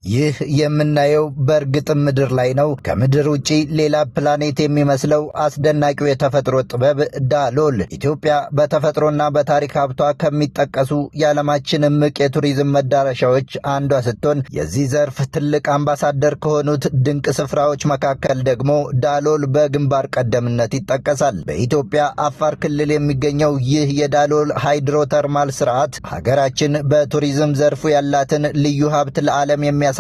ይህ የምናየው በእርግጥም ምድር ላይ ነው። ከምድር ውጪ ሌላ ፕላኔት የሚመስለው አስደናቂው የተፈጥሮ ጥበብ ዳሎል ኢትዮጵያ በተፈጥሮና በታሪክ ሀብቷ ከሚጠቀሱ የዓለማችን እምቅ የቱሪዝም መዳረሻዎች አንዷ ስትሆን የዚህ ዘርፍ ትልቅ አምባሳደር ከሆኑት ድንቅ ስፍራዎች መካከል ደግሞ ዳሎል በግንባር ቀደምትነት ይጠቀሳል። በኢትዮጵያ አፋር ክልል የሚገኘው ይህ የዳሎል ሃይድሮተርማል ስርዓት ሀገራችን በቱሪዝም ዘርፉ ያላትን ልዩ ሀብት ለዓለም የሚያሳይና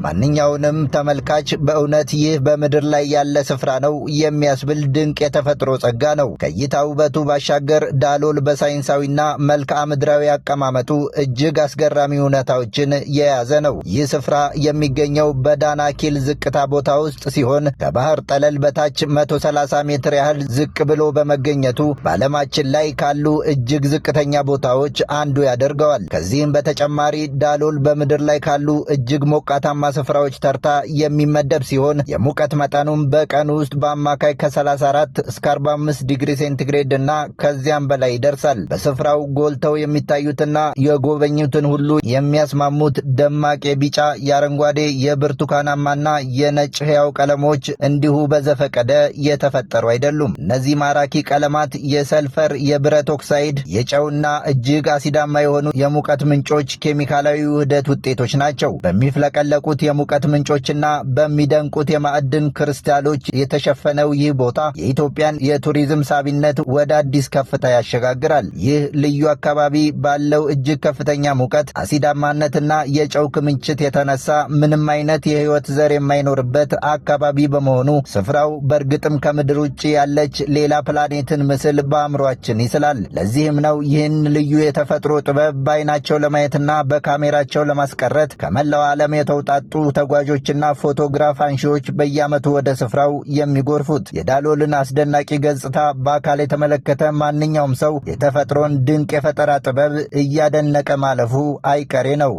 ማንኛውንም ተመልካች በእውነት ይህ በምድር ላይ ያለ ስፍራ ነው የሚያስብል ድንቅ የተፈጥሮ ጸጋ ነው። ከእይታ ውበቱ ባሻገር ዳሎል በሳይንሳዊና መልክዓ ምድራዊ አቀማመጡ እጅግ አስገራሚ እውነታዎችን የያዘ ነው። ይህ ስፍራ የሚገኘው በዳናኪል ዝቅታ ቦታ ውስጥ ሲሆን ከባህር ጠለል በታች 130 ሜትር ያህል ዝቅ ብሎ በመገኘቱ በዓለማችን ላይ ካሉ እጅግ ዝቅተኛ ቦታዎች አንዱ ያደርገዋል። ከዚህም በተጨማሪ ዳሎል በምድር ላይ ካሉ እጅግ ሞቃታማ ስፍራዎች ተርታ የሚመደብ ሲሆን የሙቀት መጠኑም በቀን ውስጥ በአማካይ ከ34 እስከ 45 ዲግሪ ሴንቲግሬድ እና ከዚያም በላይ ይደርሳል። በስፍራው ጎልተው የሚታዩትና የጎበኙትን ሁሉ የሚያስማሙት ደማቅ የቢጫ፣ የአረንጓዴ፣ የብርቱካናማና የነጭ ሕያው ቀለሞች እንዲሁ በዘፈቀደ የተፈጠሩ አይደሉም። እነዚህ ማራኪ ቀለማት የሰልፈር፣ የብረት ኦክሳይድ፣ የጨውና እጅግ አሲዳማ የሆኑ የሙቀት ምንጮች ኬሚካላዊ ውህደት ውጤቶች ናቸው። በሚፍለቀለቁት የሙቀት ምንጮችና በሚደንቁት የማዕድን ክሪስታሎች የተሸፈነው ይህ ቦታ የኢትዮጵያን የቱሪዝም ሳቢነት ወደ አዲስ ከፍታ ያሸጋግራል። ይህ ልዩ አካባቢ ባለው እጅግ ከፍተኛ ሙቀት፣ አሲዳማነትና የጨው ክምችት የተነሳ ምንም አይነት የሕይወት ዘር የማይኖርበት አካባቢ በመሆኑ ስፍራው በእርግጥም ከምድር ውጭ ያለች ሌላ ፕላኔትን ምስል በአእምሯችን ይስላል። ለዚህም ነው ይህን ልዩ የተፈጥሮ ጥበብ በዓይናቸው ለማየትና በካሜራቸው ለማስቀረት ከመላው ዓለም የተውጣጡ ተጓዦችና ፎቶግራፍ አንሺዎች በየዓመቱ ወደ ስፍራው የሚጎርፉት። የዳሎልን አስደናቂ ገጽታ በአካል የተመለከተ ማንኛውም ሰው የተፈጥሮን ድንቅ የፈጠራ ጥበብ እያደነቀ ማለፉ አይቀሬ ነው።